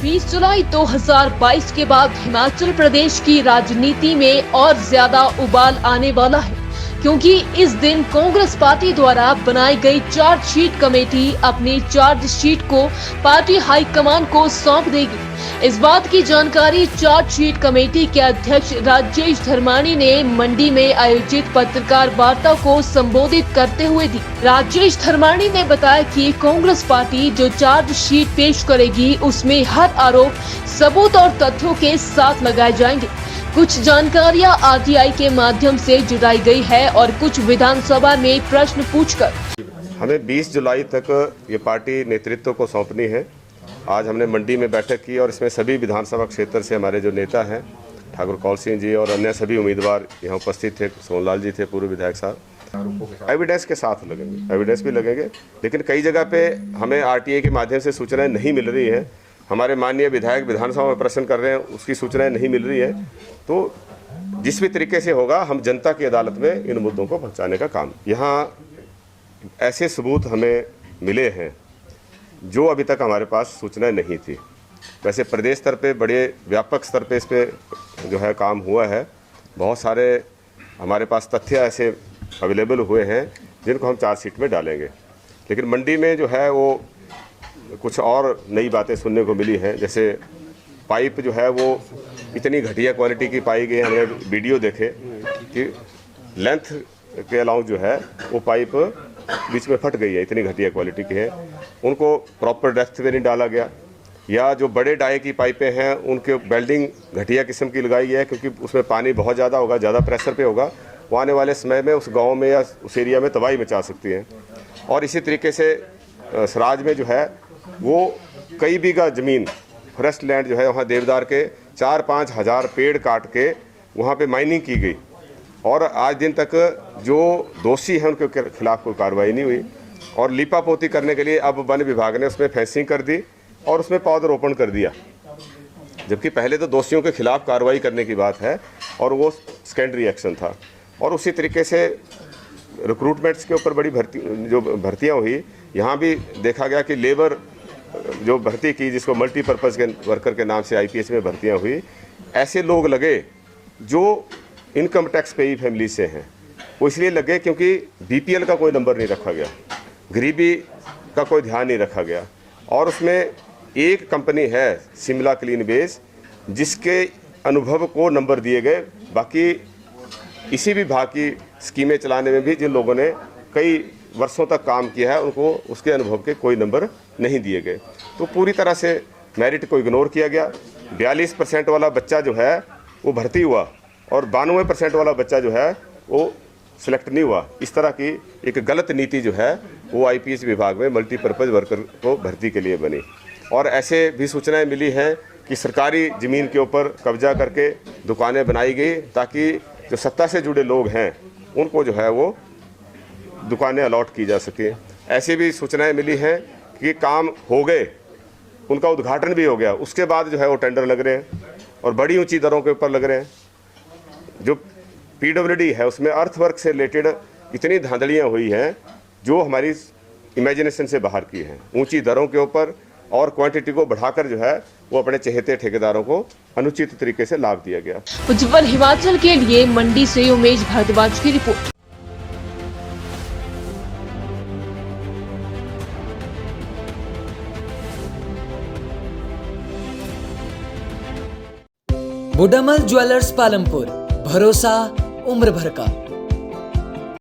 20 जुलाई 2022 के बाद हिमाचल प्रदेश की राजनीति में और ज्यादा उबाल आने वाला है, क्योंकि इस दिन कांग्रेस पार्टी द्वारा बनाई गई चार्जशीट कमेटी अपनी चार्जशीट को पार्टी हाईकमान को सौंप देगी। इस बात की जानकारी चार्जशीट कमेटी के अध्यक्ष राजेश धर्माणी ने मंडी में आयोजित पत्रकार वार्ता को संबोधित करते हुए दी। राजेश धर्माणी ने बताया कि कांग्रेस पार्टी जो चार्जशीट पेश करेगी उसमें हर आरोप सबूत और तथ्यों के साथ लगाए जाएंगे। कुछ जानकारियां आरटीआई के माध्यम से जुटाई गई है और कुछ विधानसभा में प्रश्न पूछकर हमें 20 जुलाई तक ये पार्टी नेतृत्व को सौंपनी है। आज हमने मंडी में बैठक की और इसमें सभी विधानसभा क्षेत्र से हमारे जो नेता हैं ठाकुर कौल सिंह जी और अन्य सभी उम्मीदवार यहाँ उपस्थित थे। सोनलाल जी थे, पूर्व विधायक साहब। एविडेंस के साथ लगेंगे, एविडेंस भी लगेंगे, लेकिन कई जगह पे हमें आरटीआई के माध्यम से सूचनाएं नहीं मिल रही हैं। हमारे माननीय विधायक विधानसभा में प्रश्न कर रहे हैं, उसकी सूचनाएं नहीं मिल रही है। तो जिस भी तरीके से होगा हम जनता की अदालत में इन मुद्दों को पहुँचाने का काम। यहाँ ऐसे सबूत हमें मिले हैं जो अभी तक हमारे पास सूचनाएं नहीं थी। वैसे प्रदेश स्तर पे बड़े व्यापक स्तर पे इस पे जो है काम हुआ है। बहुत सारे हमारे पास तथ्य ऐसे अवेलेबल हुए हैं जिनको हम चार्जशीट में डालेंगे, लेकिन मंडी में जो है वो कुछ और नई बातें सुनने को मिली हैं। जैसे पाइप जो है वो इतनी घटिया क्वालिटी की पाई गई। हमने वीडियो देखे कि लेंथ के अलाउ जो है वो पाइप बीच में फट गई है, इतनी घटिया क्वालिटी की है। उनको प्रॉपर डेप्थ पे नहीं डाला गया, या जो बड़े डाई की पाइपें हैं उनके वेल्डिंग घटिया किस्म की लगाई है, क्योंकि उसमें पानी बहुत ज़्यादा होगा, ज़्यादा प्रेशर पे होगा, वो आने वाले समय में उस गांव में या उस एरिया में तबाही मचा सकती है। और इसी तरीके से सराज में जो है वो कई बीघा ज़मीन फॉरेस्ट लैंड जो है वहाँ देवदार के 4-5 हज़ार पेड़ काट के वहाँ पे माइनिंग की गई और आज दिन तक जो दोषी हैं उनके खिलाफ कोई कार्रवाई नहीं हुई। और लीपापोती करने के लिए अब वन विभाग ने उसमें फेंसिंग कर दी और उसमें पौधरोपण कर दिया, जबकि पहले तो दोषियों के खिलाफ कार्रवाई करने की बात है और वो सेकेंडरी एक्शन था। और उसी तरीके से रिक्रूटमेंट्स के ऊपर बड़ी भर्तियाँ हुई। यहाँ भी देखा गया कि लेबर जो भर्ती की, जिसको मल्टीपर्पज़ के वर्कर के नाम से आईपीएस में भर्तियाँ हुई, ऐसे लोग लगे जो इनकम टैक्स पेई फैमिली से हैं। वो इसलिए लगे क्योंकि बीपीएल का कोई नंबर नहीं रखा गया, गरीबी का कोई ध्यान नहीं रखा गया। और उसमें एक कंपनी है शिमला क्लीन बेस, जिसके अनुभव को नंबर दिए गए। बाकी इसी विभाग की स्कीमें चलाने में भी जिन लोगों ने कई वर्षों तक काम किया है उनको उसके अनुभव के कोई नंबर नहीं दिए गए। तो पूरी तरह से मेरिट को इग्नोर किया गया। 42% वाला बच्चा जो है वो भर्ती हुआ और 92% वाला बच्चा जो है वो सिलेक्ट नहीं हुआ। इस तरह की एक गलत नीति जो है वो आईपीएस विभाग में मल्टीपर्पज़ वर्कर को भर्ती के लिए बनी। और ऐसे भी सूचनाएं मिली हैं कि सरकारी ज़मीन के ऊपर कब्जा करके दुकानें बनाई गई ताकि जो सत्ता से जुड़े लोग हैं उनको जो है वो दुकानें अलॉट की जा सके। ऐसी भी सूचनाएं मिली हैं कि काम हो गए, उनका उद्घाटन भी हो गया, उसके बाद जो है वो टेंडर लग रहे हैं और बड़ी ऊंची दरों के ऊपर लग रहे हैं। जो पीडब्ल्यूडी है उसमें अर्थवर्क से रिलेटेड इतनी धांधलियाँ हुई हैं जो हमारी इमेजिनेशन से बाहर की हैं। ऊंची दरों के ऊपर और क्वांटिटी को बढ़ाकर जो है वो अपने चहेते ठेकेदारों को अनुचित तरीके से लाभ दिया गया। उज्जवल हिमाचल के लिए मंडी से उमेश भारद्वाज की रिपोर्ट। बुडामल ज्वेलर्स पालमपुर, भरोसा उम्र भर का।